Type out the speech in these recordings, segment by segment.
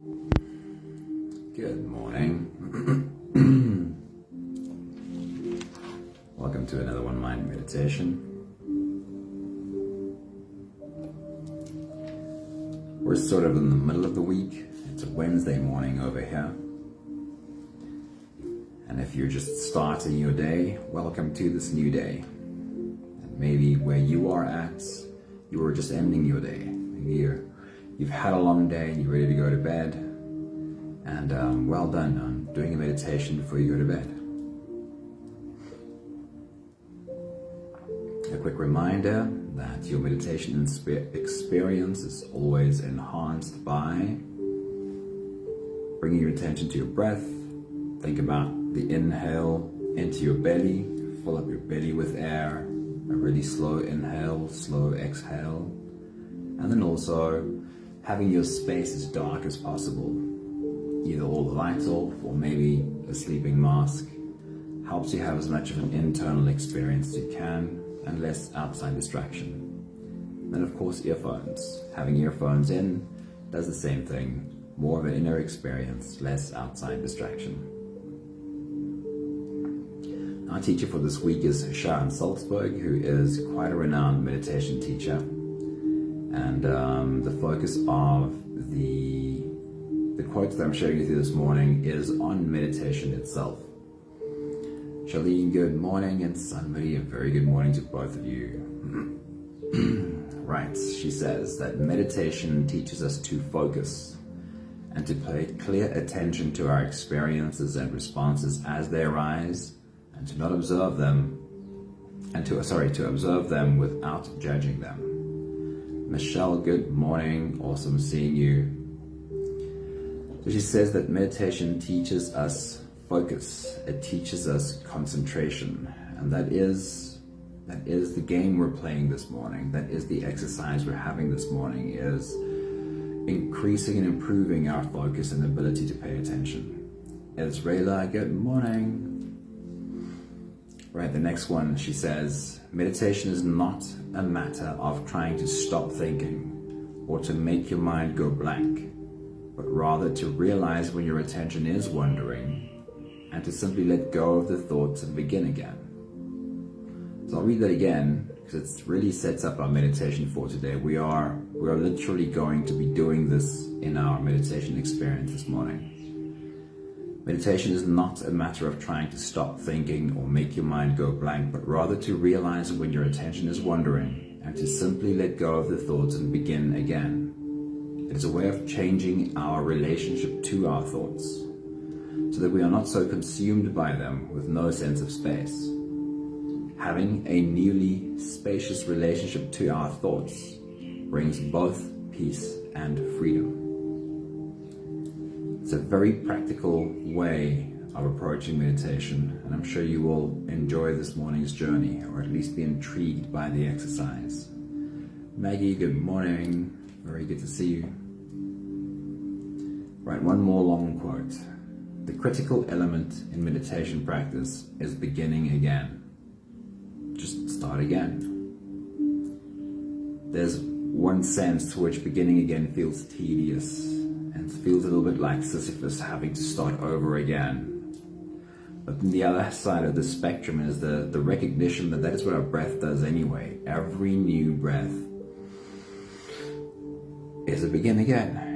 Good morning. Welcome to another One Mind meditation. We're sort of in the middle of the week. It's a Wednesday morning over here. And if you're just starting your day, welcome to this new day. And maybe where you are at, you are just ending your day. Maybe you've had a long day and you're ready to go to bed. And well done on doing a meditation before you go to bed. A quick reminder that your meditation experience is always enhanced by bringing your attention to your breath. Think about the inhale into your belly, fill up your belly with air, a really slow inhale, slow exhale, and then also having your space as dark as possible. Either all the lights off or maybe a sleeping mask helps you have as much of an internal experience as you can and less outside distraction. Then of course earphones. Having earphones in does the same thing. More of an inner experience, less outside distraction. Our teacher for this week is Sharon Salzberg, who is quite a renowned meditation teacher. And the focus of the quote that I'm sharing with you this morning is on meditation itself. Charlene, good morning, and Sunbury, a very good morning to both of you. Right, she says that meditation teaches us to focus and to pay clear attention to our experiences and responses as they arise, and to not observe them, and to observe them without judging them. Michelle, good morning, awesome seeing you. So she says that meditation teaches us focus, it teaches us concentration, and that is the game we're playing this morning. That is the exercise we're having this morning, is increasing and improving our focus and ability to pay attention. Ezreela, good morning. Right, the next one, she says, meditation is not a matter of trying to stop thinking or to make your mind go blank, but rather to realize when your attention is wandering and to simply let go of the thoughts and begin again. So I'll read that again because it really sets up our meditation for today. We are literally going to be doing this in our meditation experience this morning. Meditation is not a matter of trying to stop thinking or make your mind go blank, but rather to realize when your attention is wandering and to simply let go of the thoughts and begin again. It is a way of changing our relationship to our thoughts so that we are not so consumed by them with no sense of space. Having a newly spacious relationship to our thoughts brings both peace and freedom. It's a very practical way of approaching meditation, and I'm sure you will enjoy this morning's journey, or at least be intrigued by the exercise. Maggie, good morning. Very good to see you. Right, one more long quote. The critical element in meditation practice is beginning again. Just start again. There's one sense to which beginning again feels tedious and feels a little bit like Sisyphus having to start over again. But then the other side of the spectrum is the recognition that is what our breath does anyway. Every new breath is a begin again.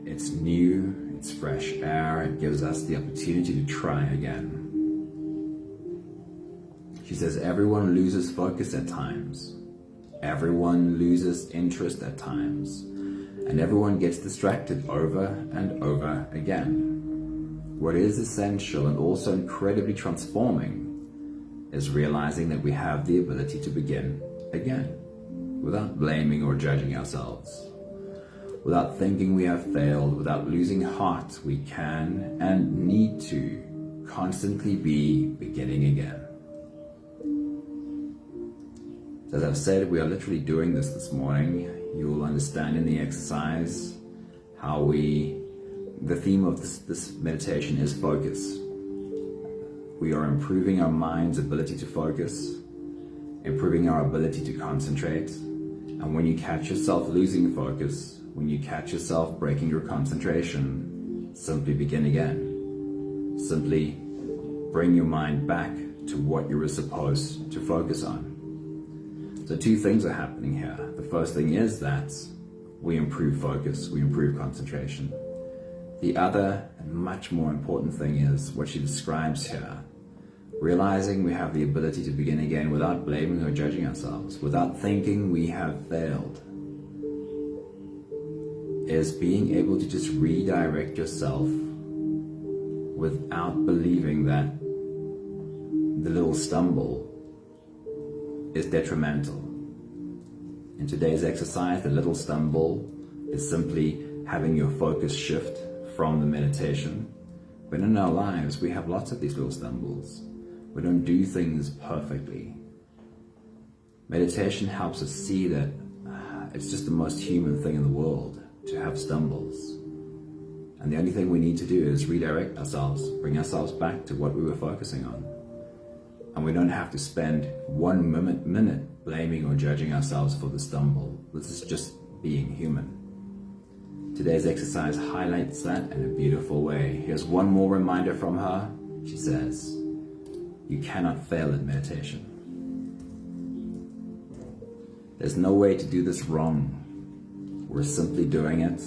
It's new, it's fresh air, it gives us the opportunity to try again. She says everyone loses focus at times. Everyone loses interest at times. And everyone gets distracted over and over again. What is essential and also incredibly transforming is realizing that we have the ability to begin again without blaming or judging ourselves. Without thinking we have failed, without losing heart, we can and need to constantly be beginning again. As I've said, we are literally doing this morning. You will understand in the exercise how the theme of this meditation is focus. We are improving our mind's ability to focus, improving our ability to concentrate. And when you catch yourself losing focus, when you catch yourself breaking your concentration, simply begin again. Simply bring your mind back to what you were supposed to focus on. So two things are happening here. The first thing is that we improve focus, we improve concentration. The other and much more important thing is what she describes here. Realizing we have the ability to begin again without blaming or judging ourselves, without thinking we have failed, is being able to just redirect yourself without believing that the little stumble is detrimental. In today's exercise, the little stumble is simply having your focus shift from the meditation. But in our lives, we have lots of these little stumbles. We don't do things perfectly. Meditation helps us see that it's just the most human thing in the world to have stumbles. And the only thing we need to do is redirect ourselves, bring ourselves back to what we were focusing on. And we don't have to spend 1 minute blaming or judging ourselves for the stumble. This is just being human. Today's exercise highlights that in a beautiful way. Here's one more reminder from her. She says, you cannot fail at meditation. There's no way to do this wrong. We're simply doing it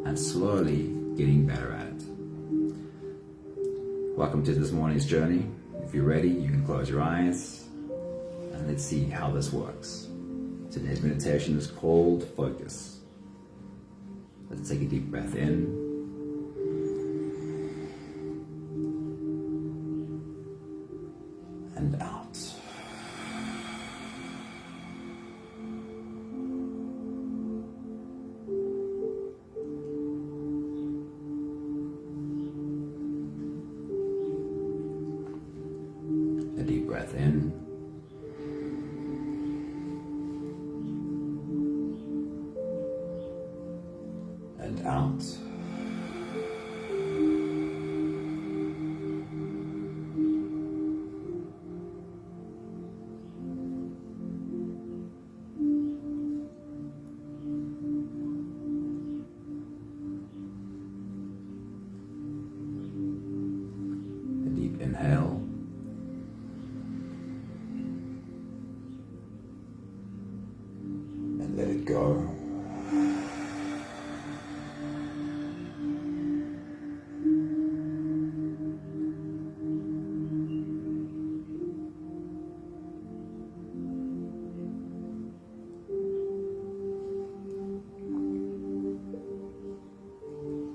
and slowly getting better at it. Welcome to this morning's journey. If you're ready, you can close your eyes and let's see how this works. Today's meditation is called Focus. Let's take a deep breath in and out. A deep breath in and out. A deep inhale. And let it go.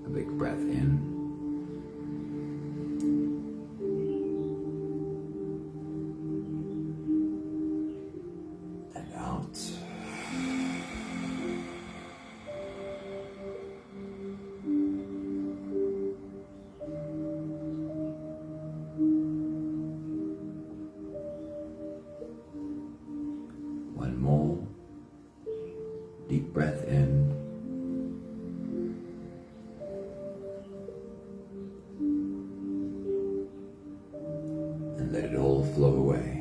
A big breath in. And out. One more. Deep breath in. And let it all flow away.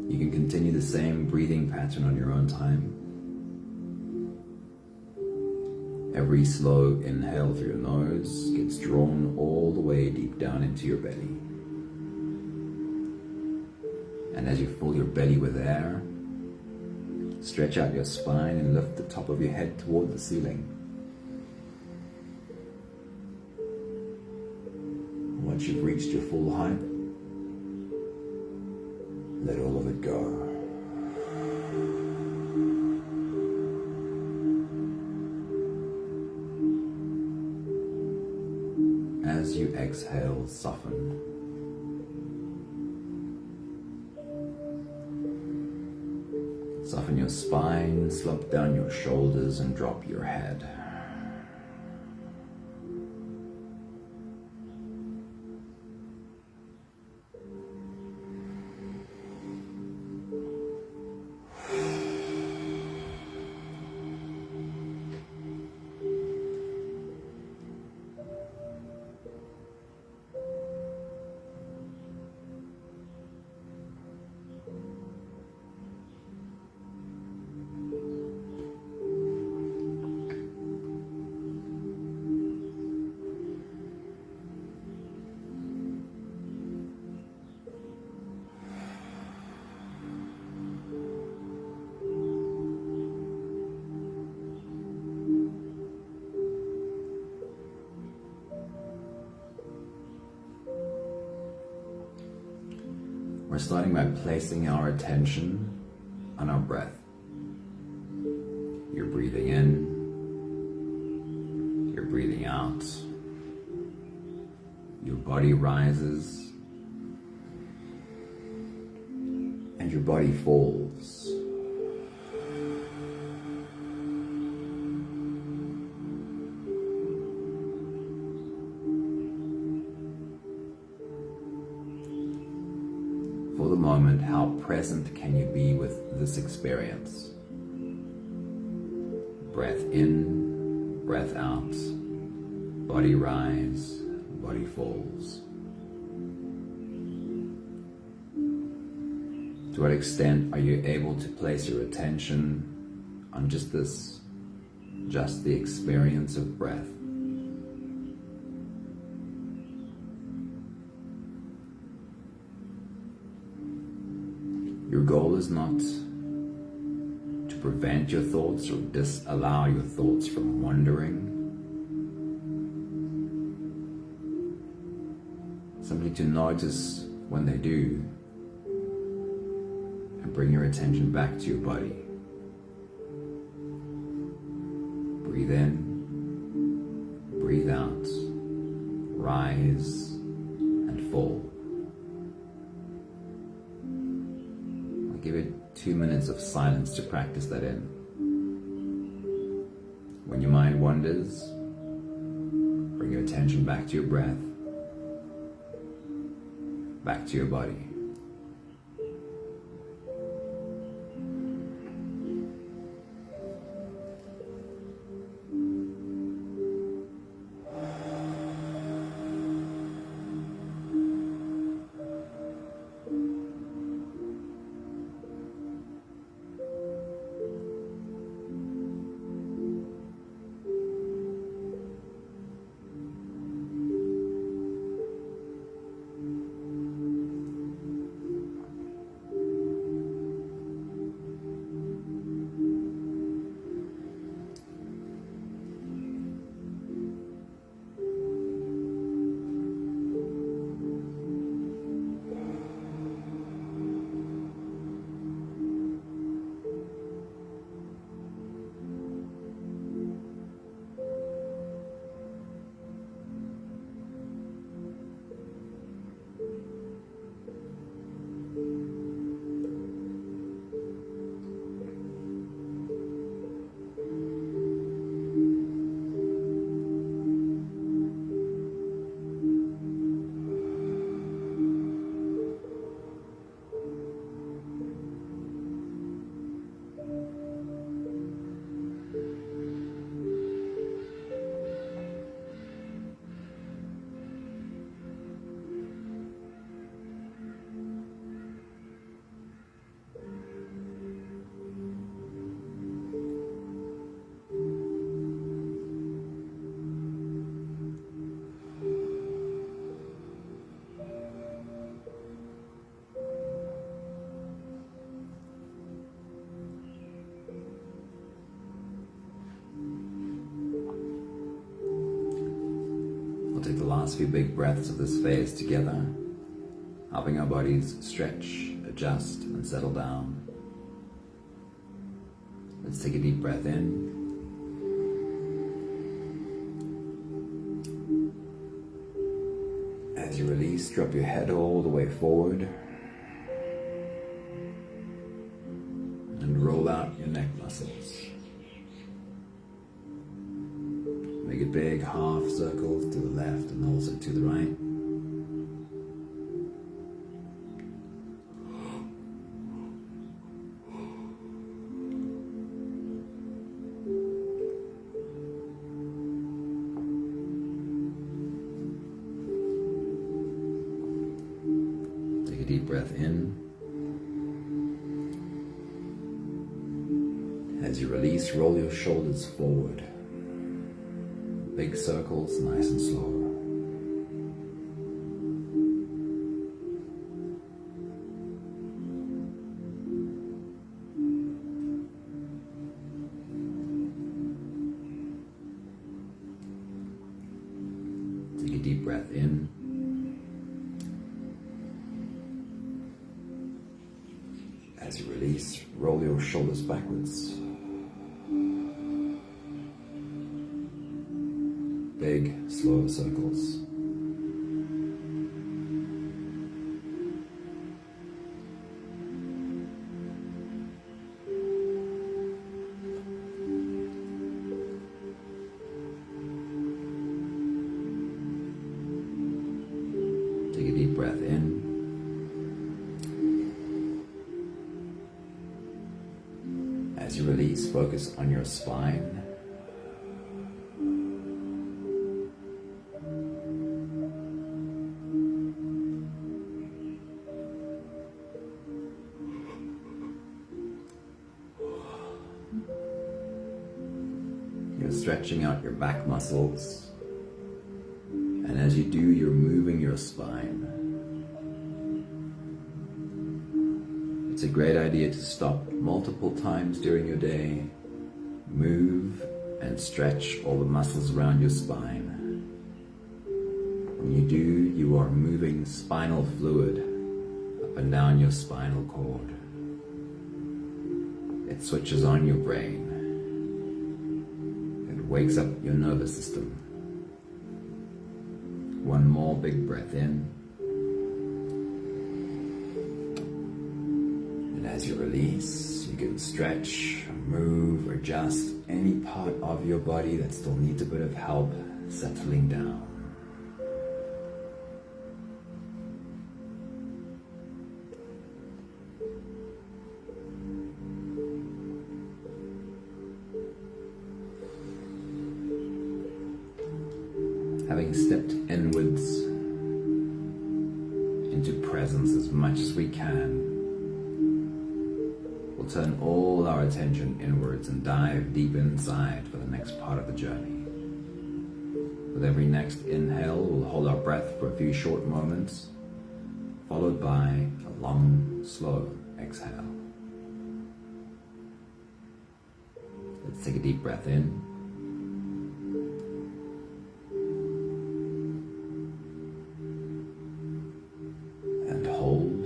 You can continue the same breathing pattern on your own time. Every slow inhale through your nose gets drawn all the way deep down into your belly. And as you fill your belly with air, stretch out your spine and lift the top of your head toward the ceiling. Once you've reached your full height, let all of it go. As you exhale, soften. Soften your spine, slope down your shoulders and drop your head. starting by placing our attention on our breath. You're breathing in, you're breathing out. Your body rises and your body falls. For the moment, how present can you be with this experience? Breath in, breath out, body rise, body falls. To what extent are you able to place your attention on just this, just the experience of breath? Your goal is not to prevent your thoughts or disallow your thoughts from wandering. Simply to notice when they do and bring your attention back to your body. Breathe in, breathe out, rise and fall. Give it 2 minutes of silence to practice that in. When your mind wanders, bring your attention back to your breath, back to your body. We'll take the last few big breaths of this phase together, helping our bodies stretch, adjust, and settle down. Let's take a deep breath in. As you release, drop your head all the way forward and roll out your neck muscles. Make a big half circle to the left and also to the right. Take a deep breath in. As you release, roll your shoulders forward. Big circles, nice and slow. Take a deep breath in. release, roll your shoulders backwards. Big, slow circles. Take a deep breath in. As you release, focus on your spine. You're stretching out your back muscles. And as you do, you're moving your spine. It's a great idea to stop multiple times during your day, move and stretch all the muscles around your spine. When you do, you are moving spinal fluid up and down your spinal cord. It switches on your brain. It wakes up your nervous system. One more big breath in. And as you release, you can stretch, move, adjust any part of your body that still needs a bit of help settling down. Having stepped inwards into presence as much as we can, we'll turn all our attention inwards and dive deep inside for the next part of the journey. With every next inhale, we'll hold our breath for a few short moments, followed by a long, slow exhale. Let's take a deep breath in. And hold.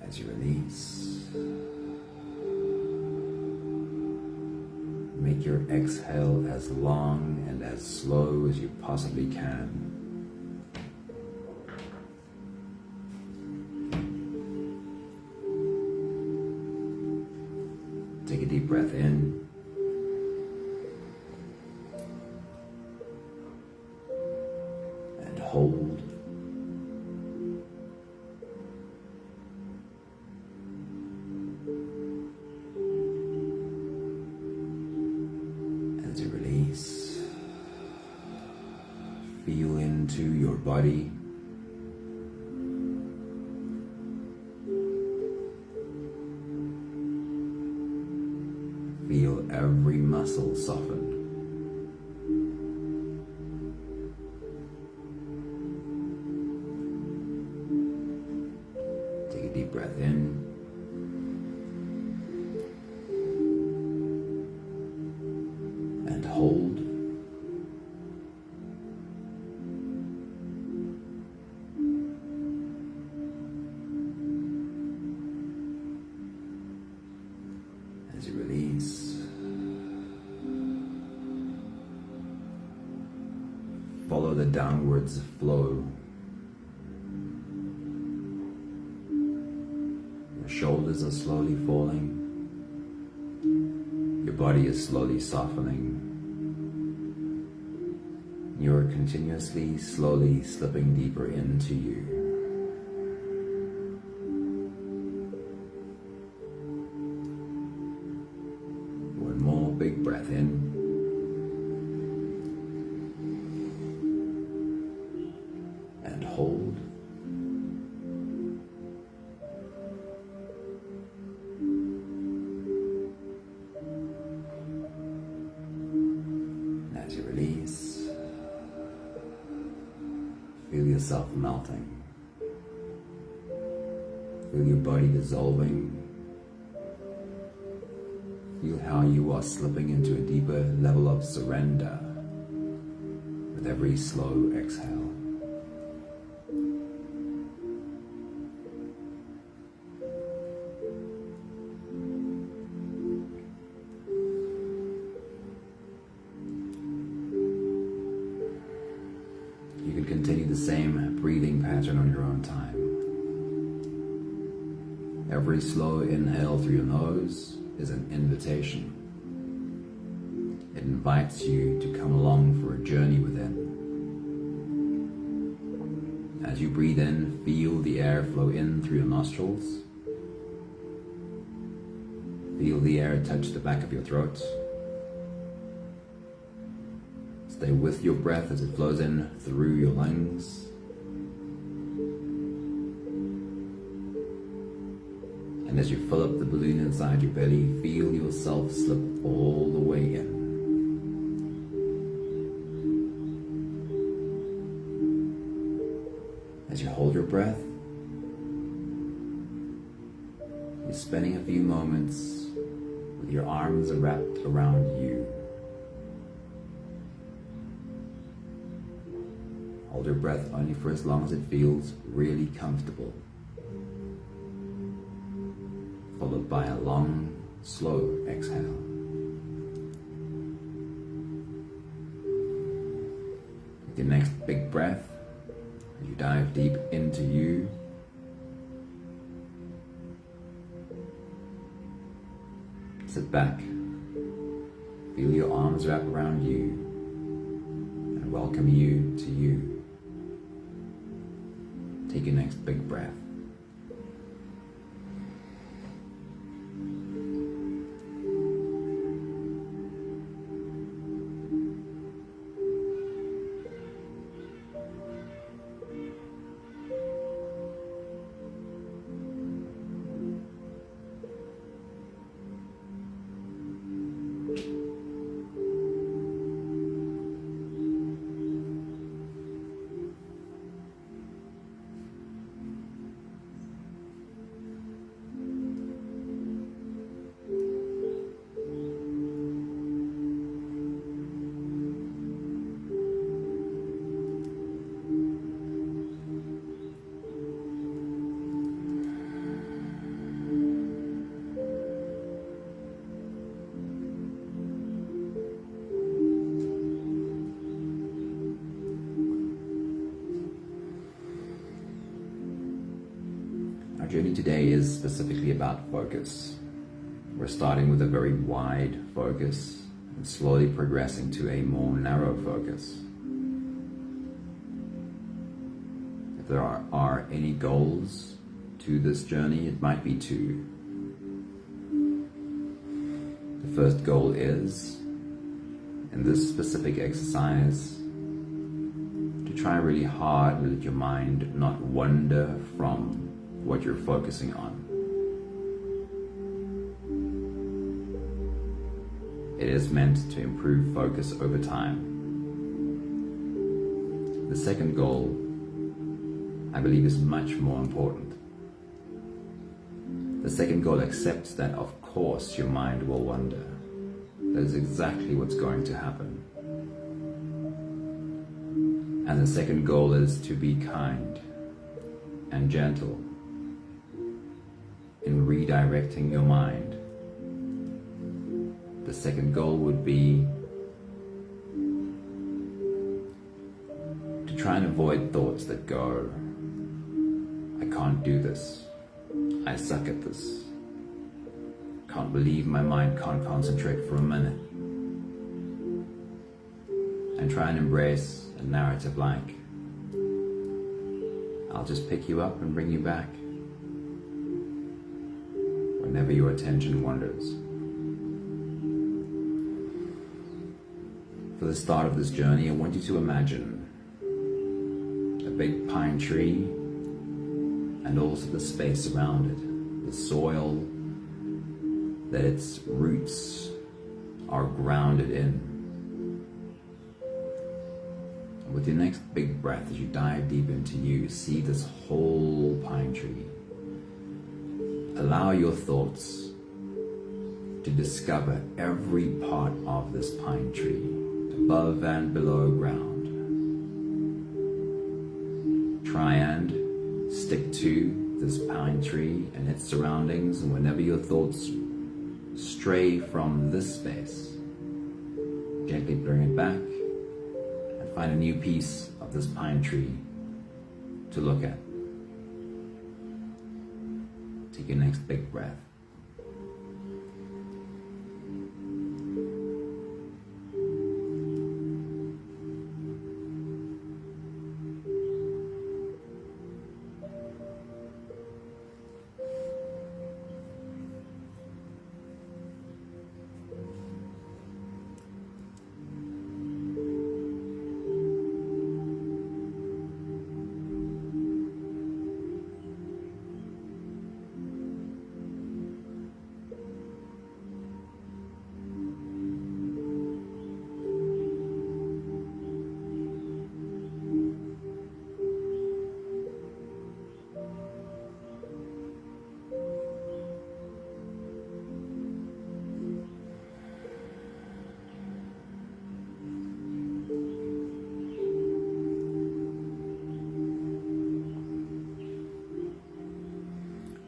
As you release, make your exhale as long and as slow as you possibly can. Take a deep breath in. And hold. As you release, feel into your body. Feel every muscle soften. Take a deep breath in. And hold. As you release, follow the downwards flow. Your shoulders are slowly falling. Your body is slowly softening. You are continuously, slowly slipping deeper into you. One more big breath in. And hold. As you release, feel yourself melting. Feel your body dissolving. Feel how you are slipping into a deeper level of surrender. with every slow exhale. You can continue the same breathing pattern on your own time. Every slow inhale through your nose is an invitation. It invites you to come along for a journey within. As you breathe in, feel the air flow in through your nostrils. Feel the air touch the back of your throat. Stay with your breath as it flows in through your lungs. And as you fill up the balloon inside your belly, feel yourself slip all the way in. As you hold your breath, you're spending a few moments with your arms wrapped around you. Hold your breath only for as long as it feels really comfortable, followed by a long, slow exhale. With your next big breath, as you dive deep into you, sit back, feel your arms wrap around you, and welcome you to you. Take your next big breath. Our journey today is specifically about focus. We're starting with a very wide focus and slowly progressing to a more narrow focus. If there are any goals to this journey, it might be two. The first goal is, in this specific exercise, to try really hard to let your mind not wander from what you're focusing on. It is meant to improve focus over time. The second goal, I believe, is much more important. The second goal accepts that, of course, your mind will wander. That is exactly what's going to happen. And the second goal is to be kind and gentle in redirecting your mind. The second goal would be to try and avoid thoughts that go, I can't do this, I suck at this, can't believe my mind can't concentrate for a minute. And try and embrace a narrative like, I'll just pick you up and bring you back whenever your attention wanders. For the start of this journey, I want you to imagine a big pine tree and also the space around it, the soil that its roots are grounded in. And with your next big breath, as you dive deep into you, see this whole pine tree. Allow your thoughts to discover every part of this pine tree, above and below ground. into this pine tree and its surroundings, and whenever your thoughts stray from this space, gently bring it back and find a new piece of this pine tree to look at. Take your next big breath.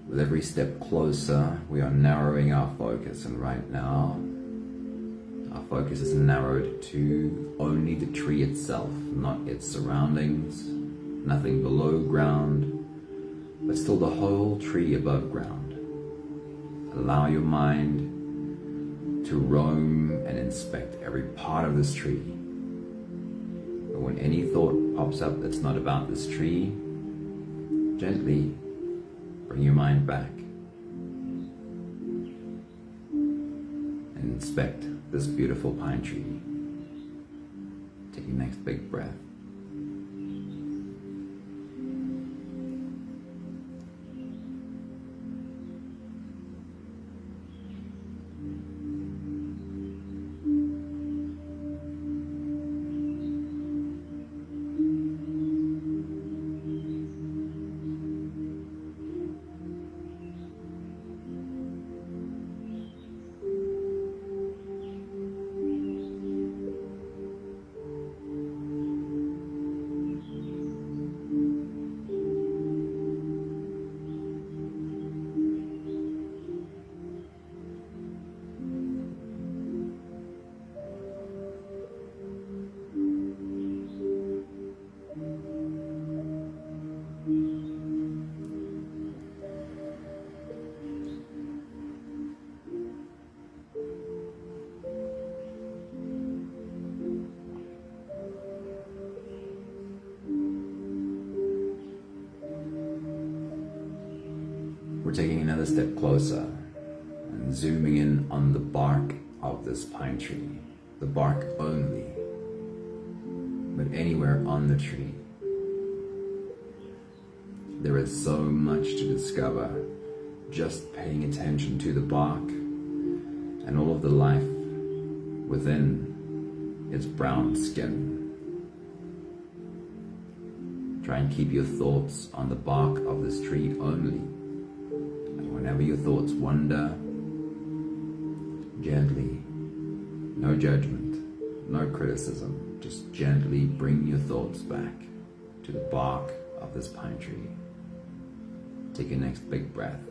With every step closer, we are narrowing our focus, and right now, our focus is narrowed to only the tree itself, not its surroundings, nothing below ground, but still the whole tree above ground. Allow your mind to roam and inspect every part of this tree. But when any thought pops up that's not about this tree, gently bring your mind back and inspect this beautiful pine tree. Take your next big breath. We're taking another step closer and zooming in on the bark of this pine tree. The bark only, but anywhere on the tree. There is so much to discover just paying attention to the bark and all of the life within its brown skin. Try and keep your thoughts on the bark of this tree only. Whenever your thoughts wander, gently, no judgment, no criticism, just gently bring your thoughts back to the bark of this pine tree. Take your next big breath.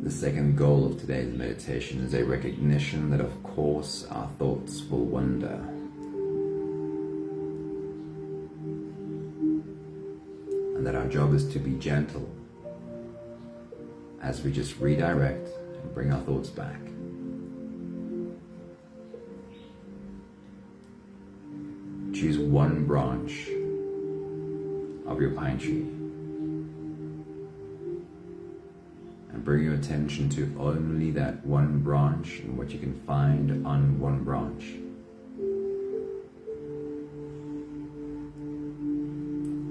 The second goal of today's meditation is a recognition that, of course, our thoughts will wander. that our job is to be gentle as we just redirect and bring our thoughts back. Choose one branch of your pine tree and bring your attention to only that one branch and what you can find on one branch.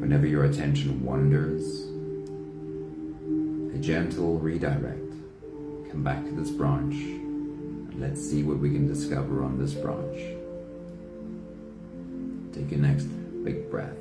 Whenever your attention wanders, a gentle redirect. Come back to this branch and let's see what we can discover on this branch. Take your next big breath.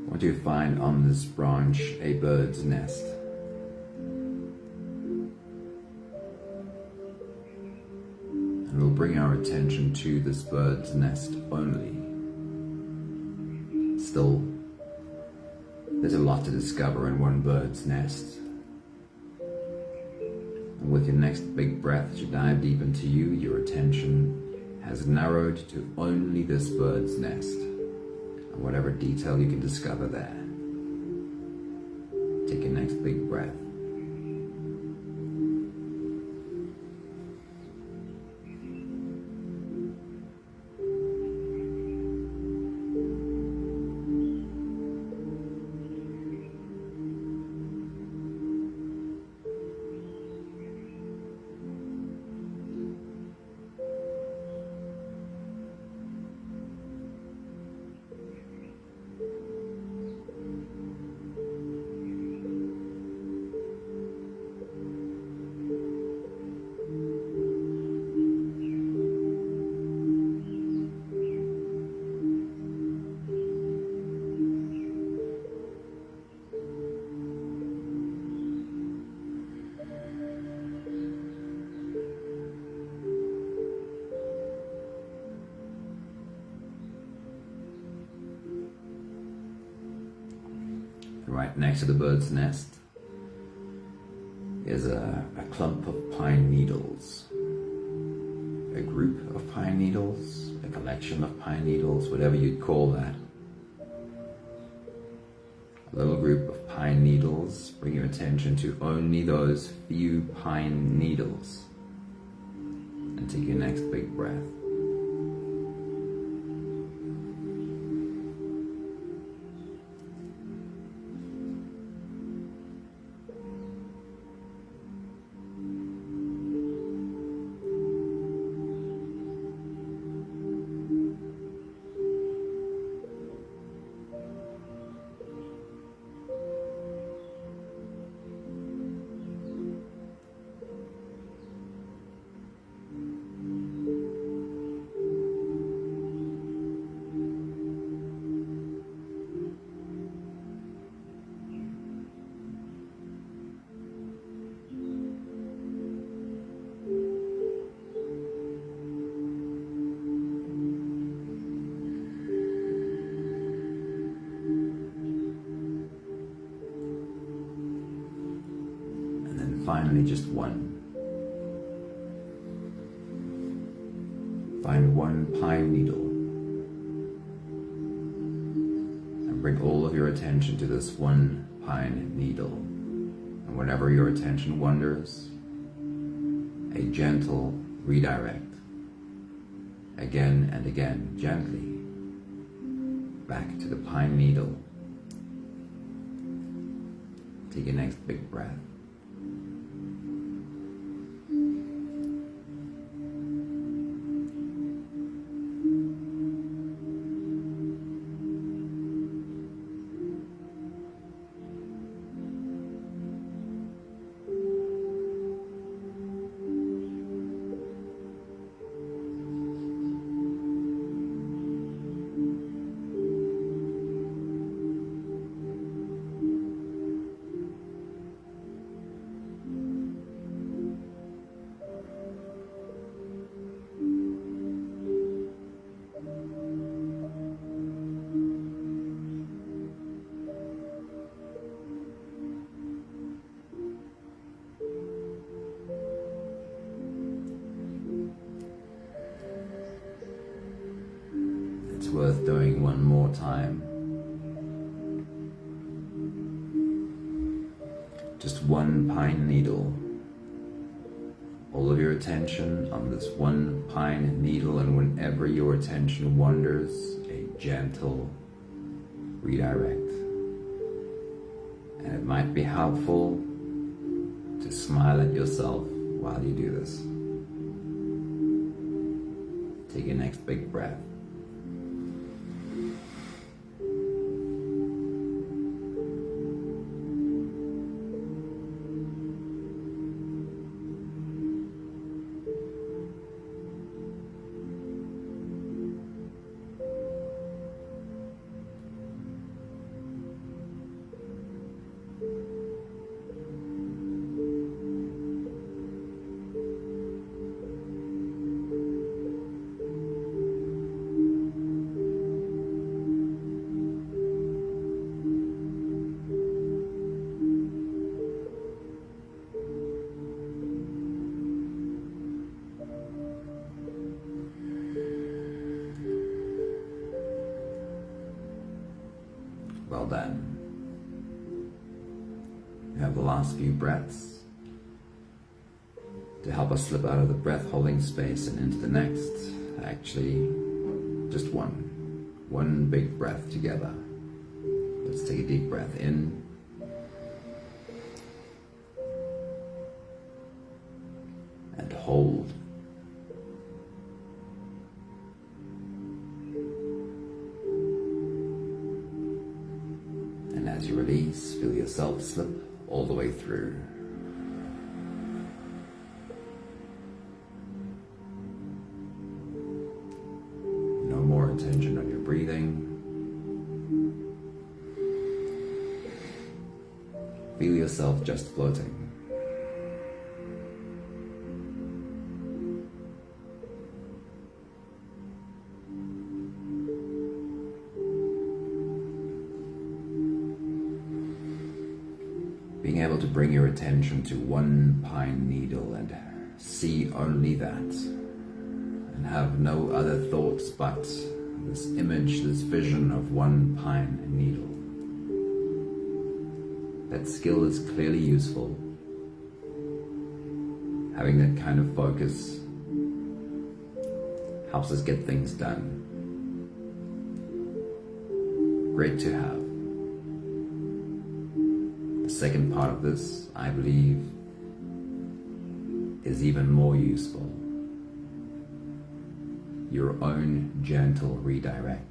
What do you find on this branch? A bird's nest. And we'll bring our attention to this bird's nest only. Still, there's a lot to discover in one bird's nest. And with your next big breath, as you dive deep into you, your attention has narrowed to only this bird's nest. Whatever detail you can discover there. Take your next big breath. Right next to the bird's nest is a clump of pine needles, a group of pine needles, a collection of pine needles, whatever you'd call that. A little group of pine needles. Bring your attention to only those few pine needles and take your next big breath. Finally, just one. Find one pine needle and bring all of your attention to this one pine needle. And whenever your attention wanders, a gentle redirect. again and again, gently, back to the pine needle. Take your next big breath. It's worth doing one more time. Just one pine needle. All of your attention on this one pine needle, and whenever your attention wanders, a gentle redirect. And it might be helpful to smile at yourself while you do this. Take your next big breath. Well done. We have the last few breaths to help us slip out of the breath holding space and into the next. Actually, just one big breath together. Let's take a deep breath in. And hold. And as you release, feel yourself slip all the way through. No more attention on your breathing. Feel yourself just floating. Being able to bring your attention to one pine needle and see only that, and have no other thoughts but this image, this vision of one pine needle. That skill is clearly useful. Having that kind of focus helps us get things done. Great to have. The second part of this, I believe, is even more useful. Your own gentle redirect.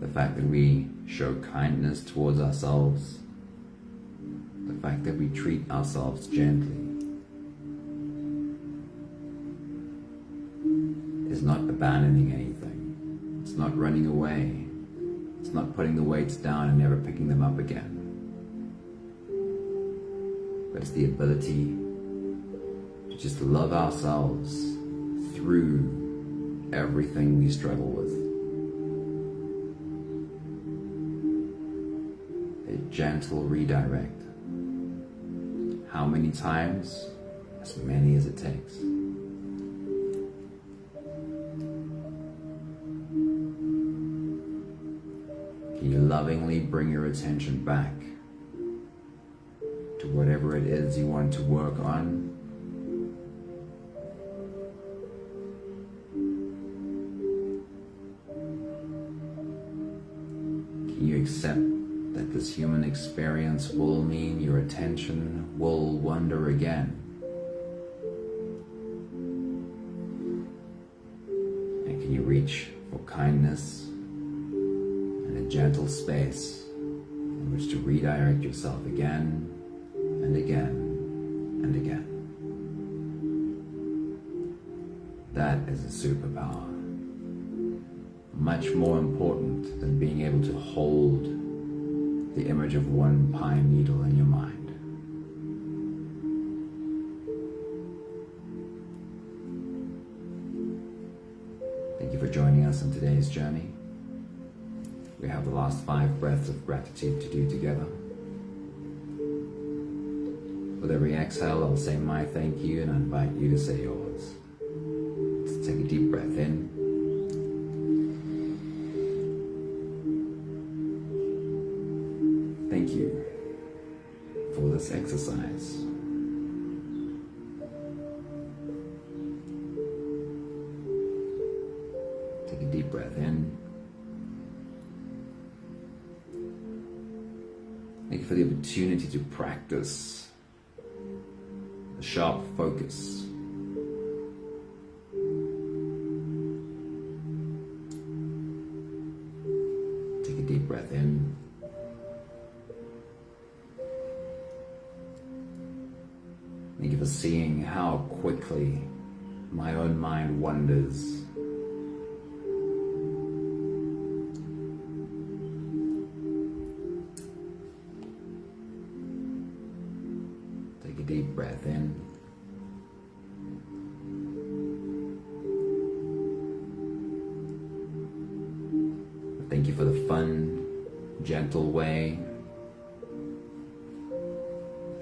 The fact that we show kindness towards ourselves, the fact that we treat ourselves gently, is not abandoning anything. It's not running away. It's not putting the weights down and never picking them up again. But it's the ability to just love ourselves through everything we struggle with. A gentle redirect. How many times? As many as it takes. Can you lovingly bring your attention back to to whatever it is you want to work on. Can you accept that this human experience will mean your attention will wander again? And can you reach for kindness and a gentle space in which to redirect yourself again and again and again? That is a superpower, much more important than being able to hold the image of one pine needle in your mind. Thank you for joining us on today's journey. We have the last 5 breaths of gratitude to do together. With every exhale, I'll say my thank you and I invite you to say yours. Let's take a deep breath in. Thank you for this exercise. Take a deep breath in. Thank you for the opportunity to practice a sharp focus. Take a deep breath in. Thank you for seeing how quickly my own mind wanders. Take a deep breath in. Thank you for the fun, gentle way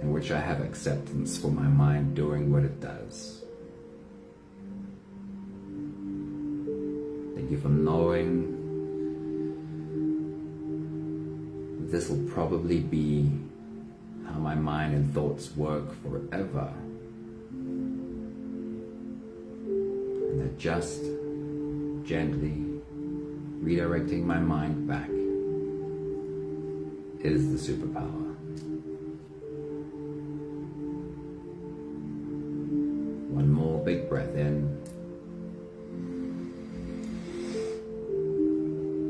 in which I have acceptance for my mind doing what it does. Thank you for knowing this will probably be how my mind and thoughts work forever. And that just gently redirecting my mind back is the superpower. One more big breath in.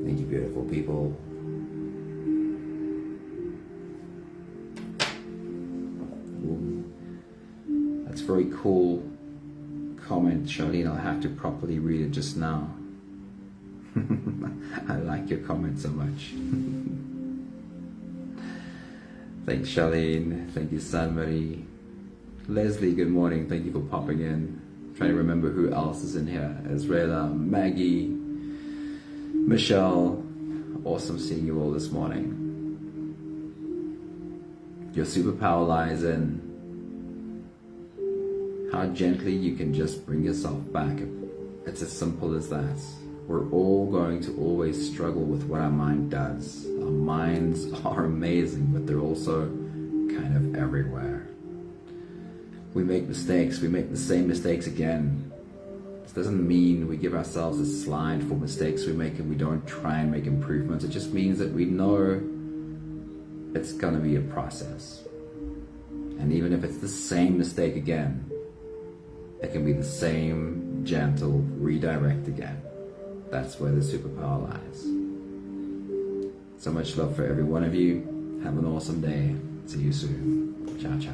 Thank you, beautiful people. Ooh, that's a very cool comment, Charlene. I'll have to properly read it just now. I like your comment so much. Thanks, Charlene. Thank you, San-Marie. Leslie, good morning. Thank you for popping in. Trying to remember who else is in here. Ezreela, Maggie, Michelle. Awesome seeing you all this morning. Your superpower lies in how gently you can just bring yourself back. It's as simple as that. We're all going to always struggle with what our mind does. Our minds are amazing, but they're also kind of everywhere. We make mistakes, we make the same mistakes again. This doesn't mean we give ourselves a slide for mistakes we make and we don't try and make improvements. It just means that we know it's gonna be a process. And even if it's the same mistake again, it can be the same gentle redirect again. That's where the superpower lies. So much love for every one of you. Have an awesome day. See you soon. Ciao, ciao.